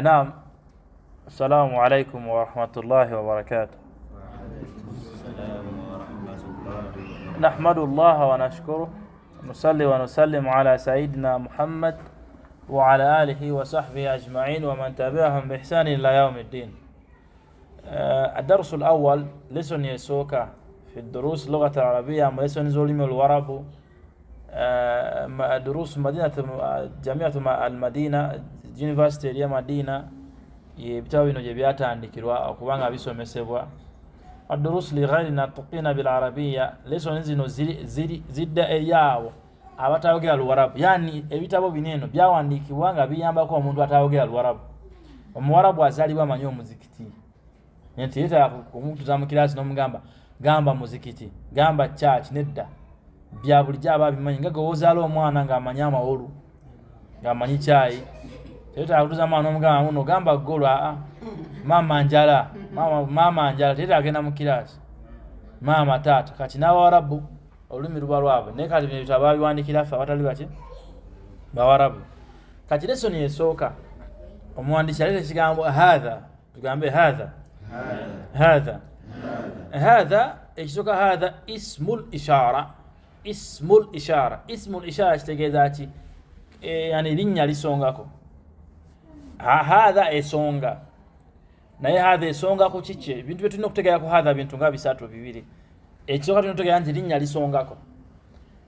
نعم. السلام عليكم ورحمة الله وبركاته. نحمد الله ونشكره نصلي ونسلم على سيدنا محمد وعلى آله وصحبه أجمعين ومن تبعهم بإحسان إلى يوم الدين. الدرس الأول لسن يسوكا في الدروس اللغة العربية لسن زولم الورب دروس مدينة جامعة المدينة University ya Madina yebitawo bino gye byatandikirwa okubanga bisomesebwa ad-durus li ghayri natiqina bil arabiyya lesson zino zidda eyawo abatayogera Luwarabu, yani ebitabo bineno byawandikibwa nga biyambako omuntu atayogera Luwarabu. Omuwarabu azalibwa amanyi omuzikiti nti yeta omuntu za mu kilasi n'omugamba gamba muzikiti gamba church nedda bya bulijja ababimanyi nga gowozaala omwana nga amanyi amawolu nga amanyi chai teta akutuza mwana omugamba muno gamba golo mama njala teta agenda mu kilasi mama tata kati n'Abawarabu olulimi luba lwabwe naye kati bino bitabo babiwandikira ffe abatali baki Bawarabu. Kati lesson esooka omuwandiisi aleta ekigambo hadha, tugambe hadha ekisooka hadha ismul ishara kitegeeza ki yani linnya lisongako. Hadha esonga naye hadha esonga ku kiki ebintu bye tulina okutegeera ku hadha bintu nga bisatu bibiri. Ekisooka tulina okutegeera nti linnya lisongako,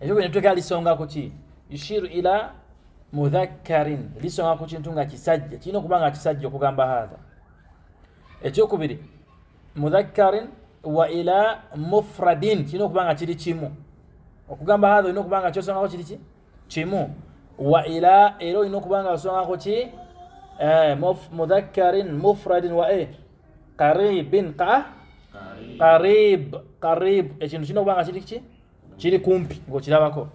ekyo bwe tutegeera lisongako ki yushiru ila mudhakkarin lisonga ku kintu nga kisajja kirina okuba nga kisajja okugamba hadha. Ekyokubiri mudhakkarin wa ila mufradin kirina okuba nga kiri kimu okugamba hadha olina okuba nga kyosongako kiri ki kimu wa ila era olina okuba nga osongako ki mudhakkarin mufradin wa qaribin qarib ekintu kino kubanga kiri kumpi ng'okirabako.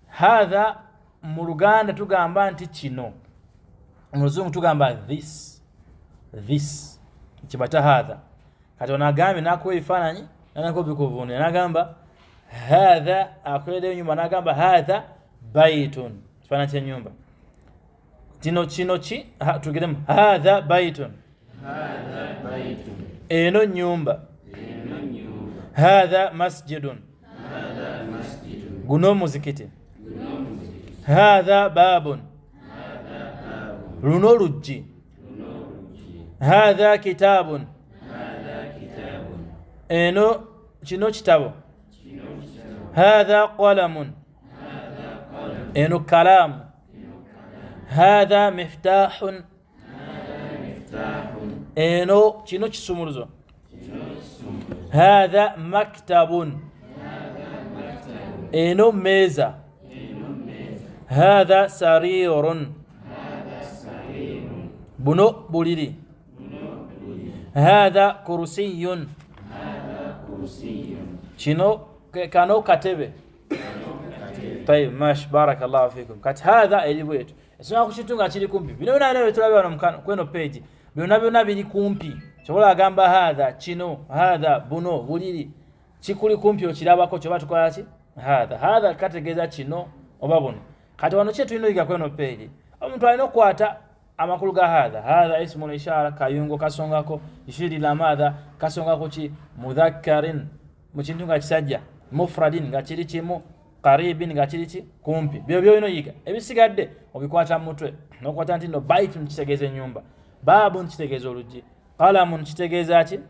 Hadha mu Luganda tugamba nti kino, mu Luzungu tugamba this kibata hadha. Kati onagambye nakuwa ebifaananyi nakuwa bikuvuunira nagamba hadha akoleddeyo ennyumba nagamba hadha baitun kifaananyi ky'ennyumba. Kino ki tugiremu hadha baitun eno nyumba hadha masjidun guno muzikiti hadha babun luno luggi hadha kitabun eno kino kitabo hadha qalamun eno kalamu hadha miftahun eno kino kisumuluzo hadha maktabun eno meza hadha sarirun buno buliri hadha kursiyun kino kano katebe. طيب ماشي بارك الله فيكم. Kati hadha elibwetu esonga ku kintu nga kiri kumpi bino byonna bitulabye wano kweno page byonna biri kumpi kyobola agamba hadha kino hadha buno buliri kikuli kumpi okirabako kyoba tukola ki hadha kategeeza kino oba buno. Kati wano kye tulina oyiga kweno page omuntu alina okukwata amakulu ga hadha ismul ishara kayungo kasongako ishiri la madha kasongako ki mudhakkarin mu kintu nga kisajja mufradin nga kiri kimu qaribin nga kiri ki kumpi. Byo bino yiga ebisigadde obikwata mu mutwe n'okwata nti no baitun kitegeeza ennyumba, babun kitegeeza oluggi, qalamun kitegeeza ki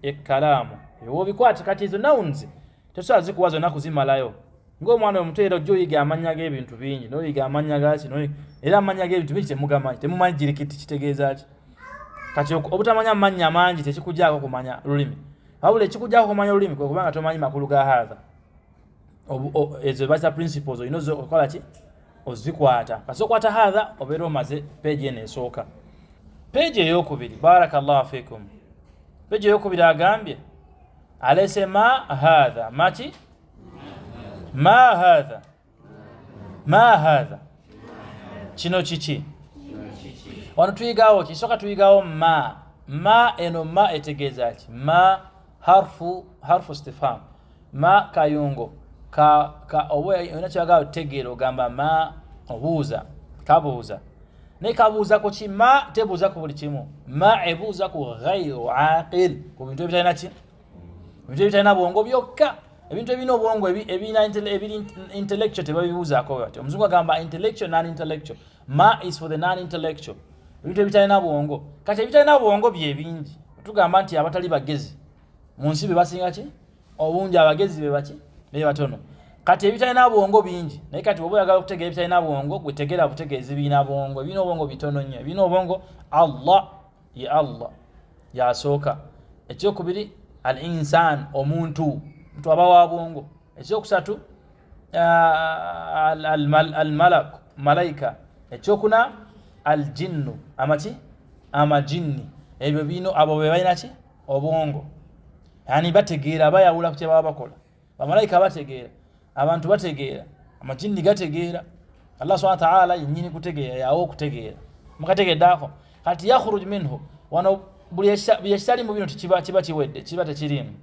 ekkalamu. Ewo bikwata kati izo nouns tosobola zikuwa zonna kuzimalayo. Ng'omwana omuto era ojja oyiga amannya g'ebintu bingi n'oyiga amannya gaki era amannya g'ebintu bingi temumanyi jirikiti kitegeeza ki. Kati obutamanya amannya mangi tekikugyako kumanya lulimi, wabula ekikugyako kumanya olulimi kwe kubanga tomanyi makulu ga hadha. Ezo basa principles olina okola ki ozikwata. Kasi okwata hadha obeera omaze page eno esooka. Page eyokubiri barakallahu fikum. Page eyokubiri agambye alese ma hadha maki ma hadha kino kiki. Wano tuyigawo kisooka tuyigawo ma eno ma etegeeza ki ma harfu istifham ma kayungo ka owe inachoga tegero gamba ma obuuza kabuuza ne kabuuza ko ki ma tebuuza ku buli kimu ma ebuuza ku ghayru aqil ku bintu ebitalina ki bintu ebitalina bwongo byokka ebintu ebina obwongo ebina intellectual tebabibuuzaako bati omuzungu agamba intellectual non intellectual ma is for the non intellectual ebintu ebitalina bwongo kati ebitalina bwongo bye bingi tugamba nti abatali bagezi mu nsi be basinga ki obungi abagezi be baki be batono kati ebitalina bwongo bingi naye kati oba oyagala okutegeera ebitalina bwongo gwe tegeera butegeeza ebiina bwongo ebina obwongo bitono nnyo ebina obwongo Allah yasooka ekyokubiri al insan omuntu mtu aba wa bwongo ekyokusatu al malak malaika ekyokuna al jinnu amajinni ebyo bino abo be balina ki obwongo yani bategeera bayawula ku kye baba bakola bamalayika bategeera abantu bategeera amajinni gategeera Allah subhanahu wa ta'ala yennyini kutegeera yawo okutegeera mukategeddaako kati yakhruj minhu wano buli yashali mu bino kiba kiwedde kiba tekirimu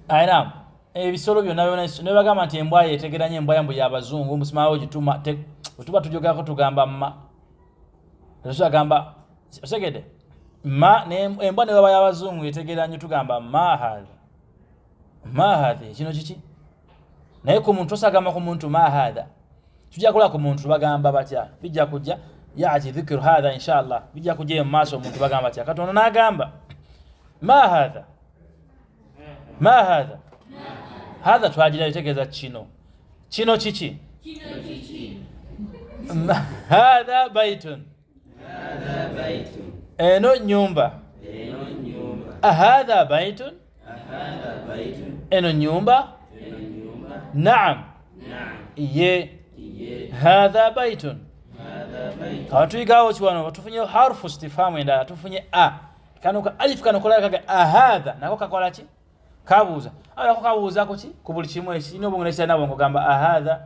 ayina ebisolo byonna ne bagamba nti embwa yetegeranye embwa yambu y'abazungu musimawo gituma tuba tujogako tugamba ma agamba osegede ma embwa ne baba y'abazungu yetegeranye tugamba ma hadhi kino kiki naye ku muntu osagamba ku muntu ma hadha tujja kola ku muntu bagamba batya bijja kujja yaati dhikru hadha inshallah bijja kujja mu maaso omuntu bagamba batya katono n'agamba ma hadha hadha twagira yetegeeza kino kiki hadha baitun eno nyumba hadha baitun eno nyumba naam ye hadha baitun awatuyigawo kiwano batufunye harfu istifhamu endala tufunye a kano alif kano kola kaga hadha nako kakola ki kabuuza ako kabuuzaako ki ku buli kimu ekirina obwongo nekirina bwongo gamba hadha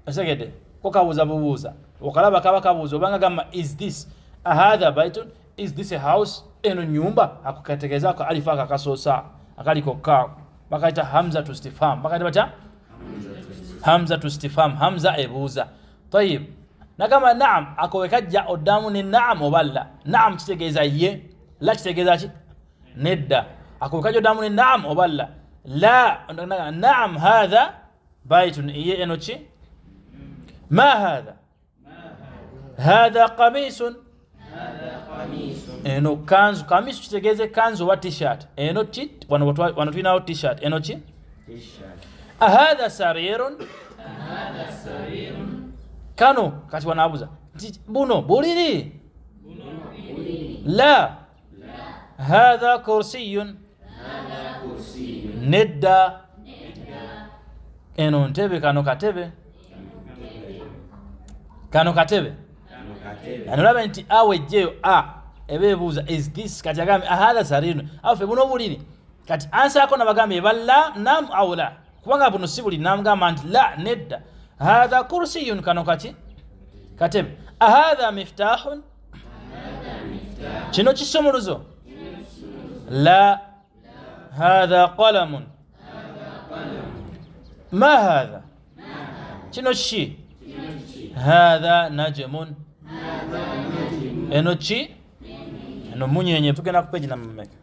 osegedde ko kabuuza bubuuza okalaba kaba kabuuza obanga gamba is this hadha baitun is this a house eno nyumba akukategezaako alif aka kasoosa akaliko ka bakaita hamza tu istifham bakaita batya hamza tu istifham hamza ebuuza tayib nakama naam akowekajja oddamu ne naam oballa naam kitegeeza ye la kitegeeza ki nedda akowekajja oddamu ne naam oballa la naam hadha baitun ye eno ki ma hadha qamisun eno kanzu kamisu kitegeeze kanzu oba t-shirt eno ki wano tulinawo t-shirt eno ki hadha sarirun kano kati wanabuza buno buliri la hadha kursiyun nedda eno ntebe kano katebe yani olaba nti awejjeyo ebeebuuza is this kati agambe hadha sarirun afe buno buliri kati ansaako nabagambye eba la nam au la kubanga buno si buliri namugamba nti la nedda hadha kursiyun kano kati katebe hadha miftahun kino kisumuluzo la hadha qalamun ma hadha kino ki hadha najmun eno ki eno munyenye tugenda ku page namumeka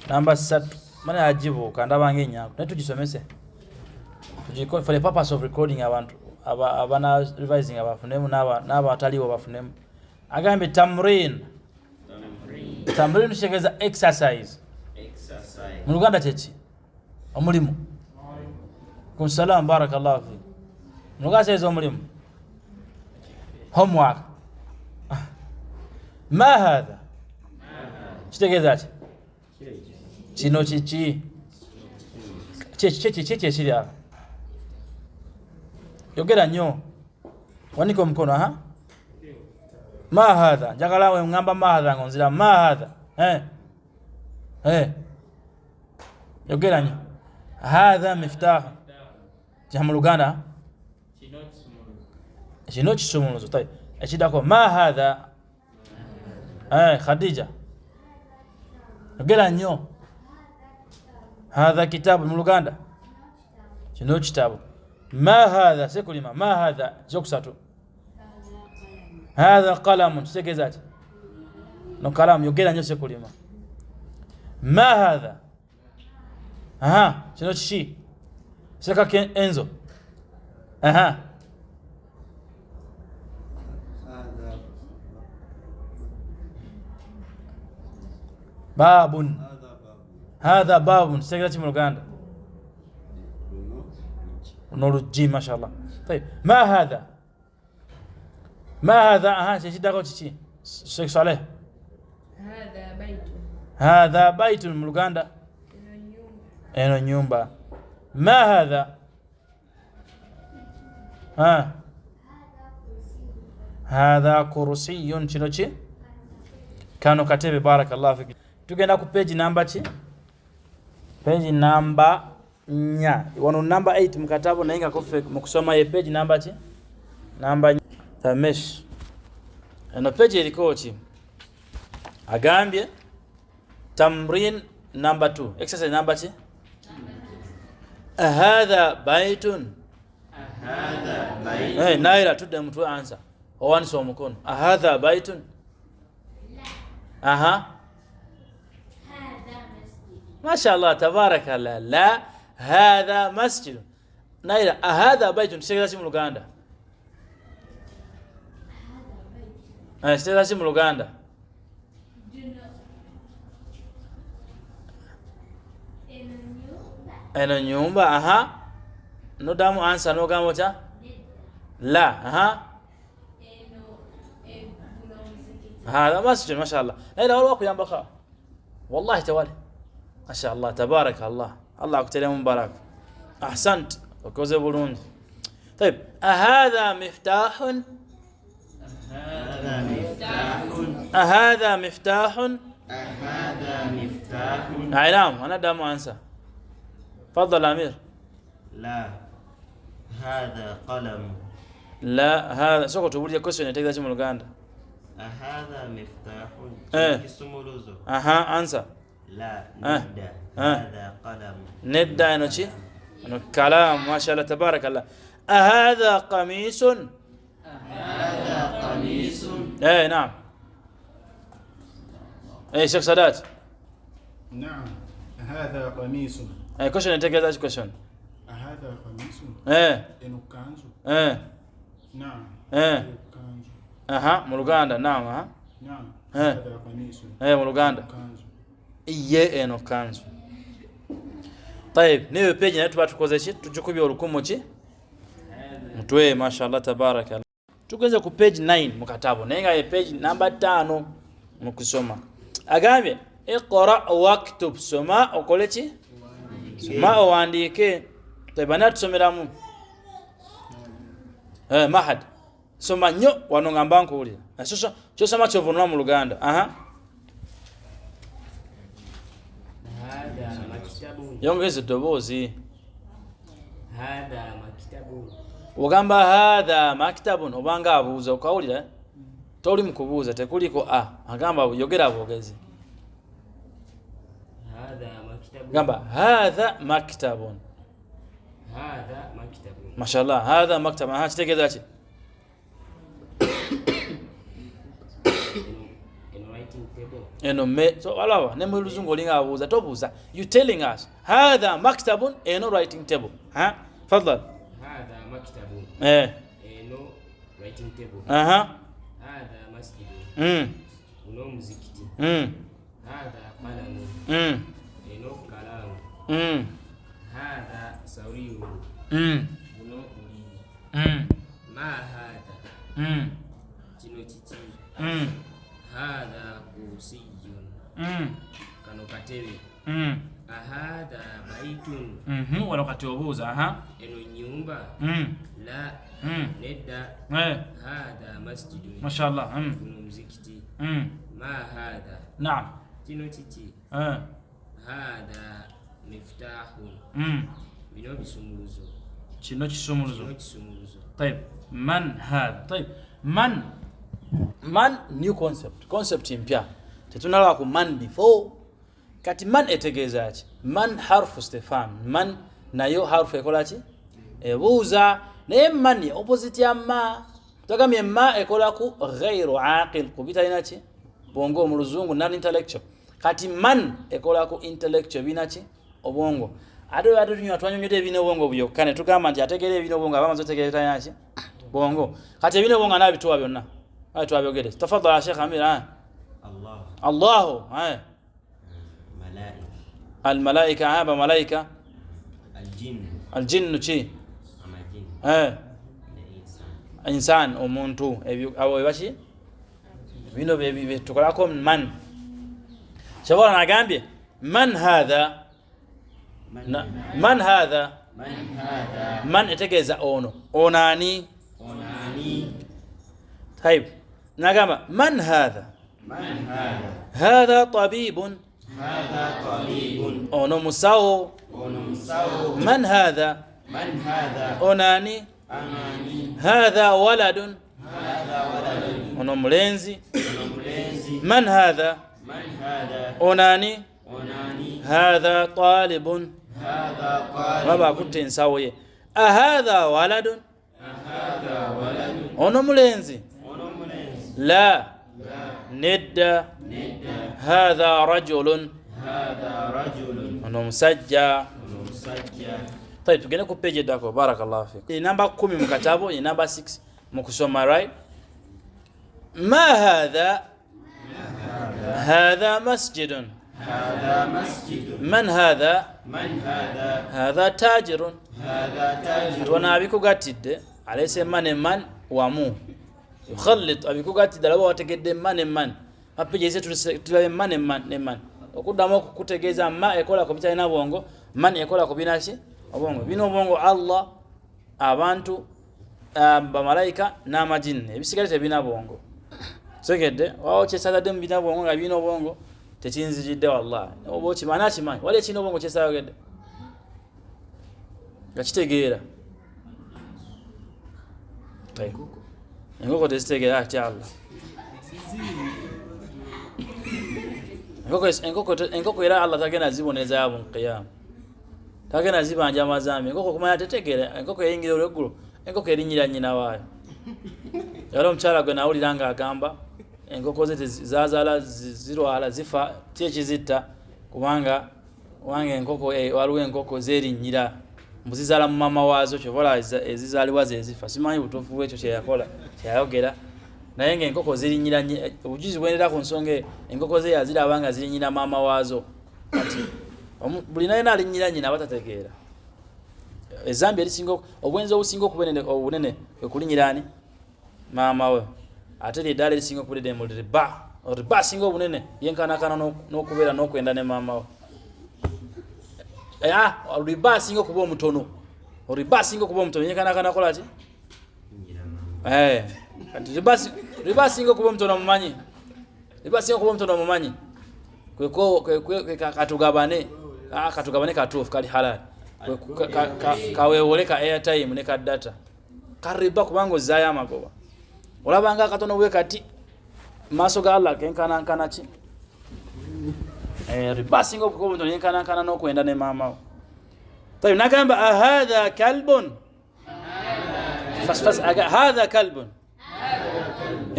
namba 3 mana ajibuka ndabanga enyangu naye tugisomese for the purpose of recording abantu abana revising abafunemu n'aba ataliwo bafunemu agambe tamrin tutegeeza exercise mu Luganda kyeki omulimu kum salam barakallahu fi mu Luganda kyeki omulimu homework ma hadha kitegeeza ki kino kiki ekiri awo yogera nnyo wanika omukono ma hadha njagala we ngamba ma hadha ngonzira ma hadha yogera nnyo hadha miftah kya mu Luganda kino kisumuluzo tayi ekidako ma hadha Khadija yogera nnyo hadha kitabu mu Luganda kino kitabu ما هذا سيكلمة ما هذا جوكساتو هذا قلم سيكزات no kalamu yogera nnyo sekulima ma hadha kino kiki sekako enzo babun hadha babun sekera ki mu Luganda noluggi mashallah طيب ما هذا ما هذا kikiddako kiki Sheikh Saleh هذا بيت من Luganda eno nyumba ما هذا هذا كرسي kino ki kano katebe barakallahu fiki tugenda ku page number ki page number 4 wano number 8 mukatabo nainga ko mu kusoma ye page number ki number tamesh eno page eriko ki agambye tamrin number 2 exercise number ki hadha baitun naira tudde mtu answer owanisa omukono hadha baitun ما شاء الله تبارك الله لا هذا مسجد نايرا هذا بيت سيغاسي من Luganda سيغاسي من Luganda eno nyumba no damu answer no gamo cha la هذا مسجد ما شاء الله لا والله kuyamba kha والله توالي ما شاء الله تبارك الله الله اكتر مبارك احسنت وكوزه bulungi طيب هذا مفتاح هذا مفتاح نعم انا دام انسى تفضل امير لا هذا قلم لا هذا soko tubulie question yategeza ki mu Luganda هذا مفتاح kisumuluzo answer لا ندى هذا قلم ندى انو شي انو كلام ما شاء الله تبارك الله هذا قميص هذا قميص نعم شيخ سادات نعم هذا قميص question yategeza question هذا قميص انو كانزو نعم كانزو mu Luganda naam نعم هذا قميص mu Luganda iye eno kanzu طيب niyo page nayo tuba tukoze ki tujukubye olukumu ki mutwe mashallah tabaraka tugenze ku page 9 mu katabo naye nga page number 5 mu kusoma agambye iqra waktub soma okole ki soma owandike tebana tusomeramu mahad soma nnyo wano ngamba nkuwulira kyosoma kyovunula mu Luganda yongeze dobozi هذا مكتب ogamba hadha maktabun obanga abuuza okawulira toli mukubuuza tekuliko agamba yogera bwogezi هذا مكتب gamba hadha maktabun هذا مكتب mashallah hadha maktabun kitegeeza ki in writing table eno me so alawa ne mu luzungu olinga abuuza tobuuza you telling us hadha maktabun eno writing table تفضل هذا مكتب no writing table هذا مسجد no mzikiti هذا قلم no كلام هذا سرير no ulimi ما هذا kino kiki هذا كرسي kano katebe هذا بيت wano kati obuuza eno nyumba la nedda هذا مسجد mashallah kuno mzikiti ما هذا naam kino kiki هذا مفتاح bino bisumuluzo kino kisumuluzo kisumuluzo طيب man hadha طيب man new concept mpya tetunalaba ku man before kati man etegeeza ki man harfu stefan man nayo harfu ekola ki ebuuza naye man opposite ya ma tagamye ma ekola ku ghairu aqil kubitalina ki bongo mu luzungu non intellectual kati man ekola ku intellectual binaki obongo ate tunywa twanyonyota ebina obongo byokka ne tugamba nti ategeera ebina obongo abamaze otegeera ki bongo kati ebina obongo anabituwa byonna twabyogere tafadhali Sheikh Amir Allah الملائكة هذا ملائكة الجن شيء إنسان ومنتو أو يباشي بينو بتقولكم من شباب أنا جنبي من هذا من اتجاه أونو أوناني طيب نجمع من هذا هذا طبيب أونو مساو من هذا أوناني هذا ولد أونو ملنزي من هذا أوناني هذا طالب بابا كنت نساوي أهذا ولد أونو ملنزي لا ند هذا رجل أنه مسجى طيب تجينا كوبيجي داكو بارك الله فيك نمبر 10 مكتابو نمبر 6 مكسوما رايت ما هذا مسجد من هذا هذا تاجر تونا بيكو غاتيد عليه من وامو يخلط أبيكو غاتيد لو واتكد من apejeze tulabe man okuddamu okutegeeza ma ekola ku bitalina bwongo man ekola ku binaki obwongo bino obwongo Allah abantu bamalayika n'amajini ebisigale tebina bwongo segedde wao kyesazadde mu bina bwongo nga bino obwongo tekinzijidde wallahi obo kimana kimanyi wale kino obwongo kyesayogedde nga kitegeera enkoko tezitegeera ati Allah enkoko era Allah tagenda ziboneza yabo qiyam tagenda zibanja amazambi enkoko kumanya tetegera enkoko eyingira olweggulu enkoko erinyira nyina waayo yalo omukyala gwe nawulira nga agamba enkoko ze zazaala zirwala zifa kyekizitta kubanga enkoko waliwo enkoko zerinyira mbuzizaala mu mama waazo kyobola ezizaalibwa zezifa simanyi butuufu bwekyo kyeyayogera naye nga enkoko zirinyira obujuzi bwendera ku nsonga enkoko ze yaziraba nga zirinyira maama waazo kati buli naye nalinyira nyina batategeera ezambi erisinga obwenzi obusinga obunene ekulinyirani maama we ate lyeddaala erisinga okubulidde mu riba singa obunene yenkanakana n'okubeera n'okwenda ne maama we riba singa okuba omutono yenkanakana kola ki riba singa okuba omutono mumanyi katugabane katuufu kali halal kawewole ka airtime ne ka data kariba kubanga ozaayo amagoba olabanga akatono bwe kati maaso ga Allah kenkanankana ki riba singa okuba omutono yenkanankana n'okwenda ne maama we tayo nagamba ahadha kalbun هذا كلب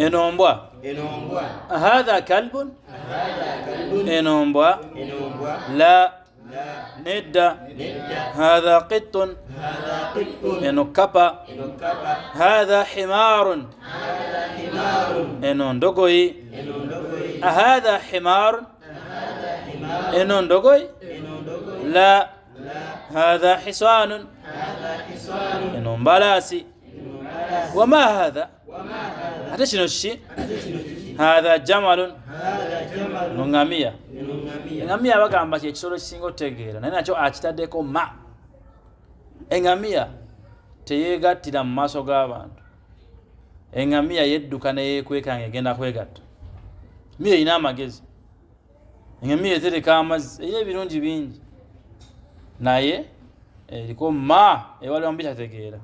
إنومبوا هذا كلب إنومبوا لا ند هذا قط إنوكابا هذا حمار إنوندوغوي هذا حمار إنوندوغوي لا هذا حصان إنومبالاسي وما هذا هذا شنو الشيء هذا جمل نغاميا engamiya bagamba kyekisolo kisinga otegeera naye nakyo akitaddeko ma engamiya teyeegattira mu maaso g'abantu engamiya yedduka neyeekweka ng'egenda kwegatta miya erina amagezi engamiya etereka amazzi erina ebirungi bingi naye eriko ma ewaliwo mu bitategeera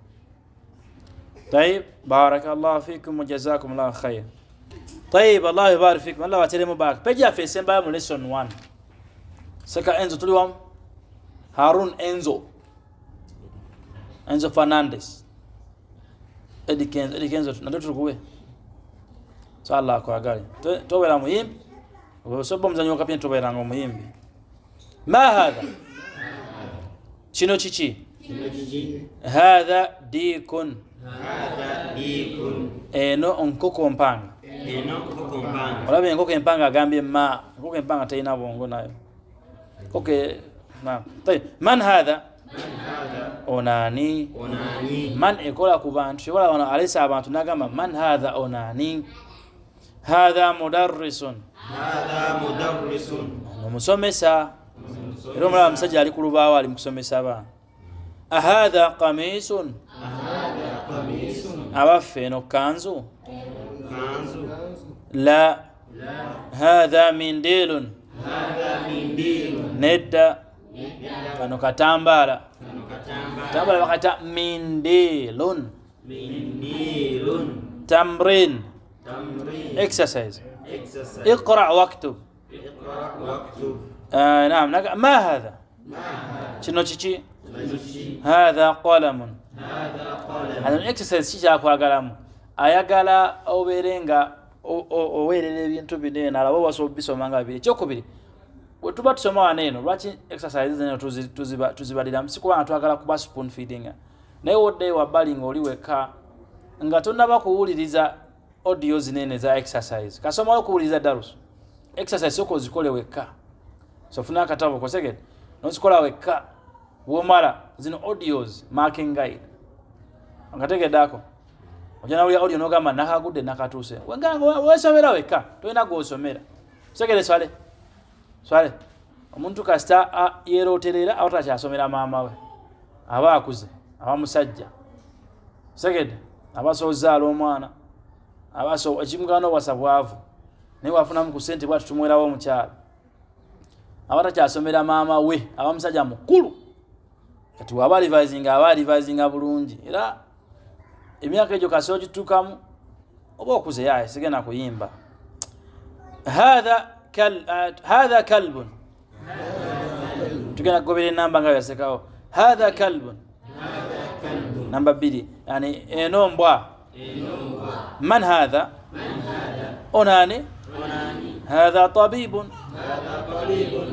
طيب بارك الله فيكم وجزاكم الله خير طيب الله يبارك فيكم الله واتري مبارك بيجي في سمبا من lesson 1 سكا انزو تلوام هارون انزو Enzo Fernandez, Eddie Kenzo na tukuwe so Allah kwa gari tobera muyimbi osobo muzanyo kapya tobera ngo muyimbi ma hadha chino chichi hadha dikun eno onkoko mpanga olabe enkoko empanga agambye ma enkoko empanga tayina bongo nayo okay na tay man hadha onani man ekola ku bantu ekola wana alisa abantu nagamba man hadha onani hadha mudarrisun omusomesa era omulaba musajja ali ku lubaawo ali mukusomesa abaana ahadha qamisun abaffe eno kanzu la hadha mindilun nedda kano katambala bakata mindilun tamrin exercise اقرأ واكتب نعم ما هذا شنو تشي هذا قلم هذا الاكسرسايز كيجا kwagalamu ayagala oberenga owerere ebintu binene alabo wasobisoma nga biri kyokubiri wetuba tusoma waneno lwaki exercises zino tuzibalira msikuba natwagala kuba spoon feeding naye wodde wabali nga oli weka nga tonnaba kuwuliriza audio zinene za exercise kasoma okuwuliriza darusu exercise soko zikole weka so funa katabo koseged nozikola weka womala zino audios marking guide angategedako ojana uli audio nogamba nakagudde nakatuse wenganga wesomera weka toina gosomera segere swale omuntu kasta yeroterera awatacha asomera mama we aba akuze aba musajja segede abasozaala omwana abaso ekimugano wasabwavu naye wafuna mu kusente bwatu tumwerawo omukyala abatacha asomera mama we aba musajja mukulu kati waba revising bulungi era emyaka ejo kaso gitukamu oba okuze yaye sigena kuyimba hadha kalbun tugena gobere namba nga yasekawo hadha kalbun namba 2 yani enombwa man hadha onani hadha tabibun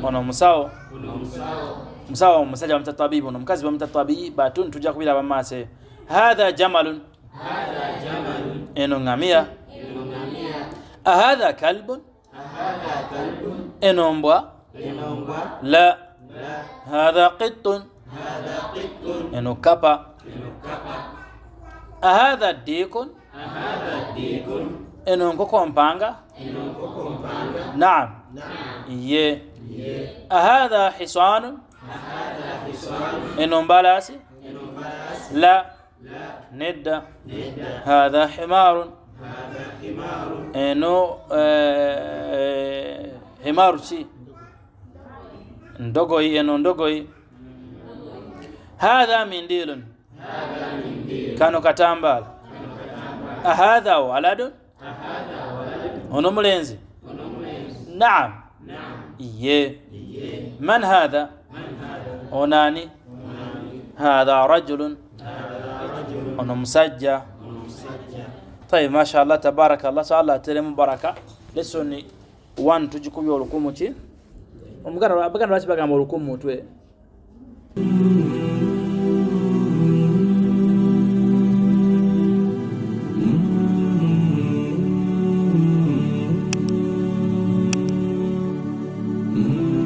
ono musawo musajja bamta tabibun omukazi bamta tabibatun tujja kubira bamase hadha jamalun eno ngamia ahadha kalbun enombwa la hadha qittun eno kapa ahadha dikun eno nkoko mpanga naam ye ahadha hisanun eno mbalasi la nedda hadha himarun eno himaru chi ndogoyi eno ndogoyi hadha mindilun kano katambala ahadha waladun ono mulenzi naam ye man hadha onani hadha rajulun ono musajja طيب ما شاء الله تبارك الله سأل الله تريم بركة لسوني 1 tujikubya olukumu ki omuganda bagamba lwaki bagamba olukumu mutwe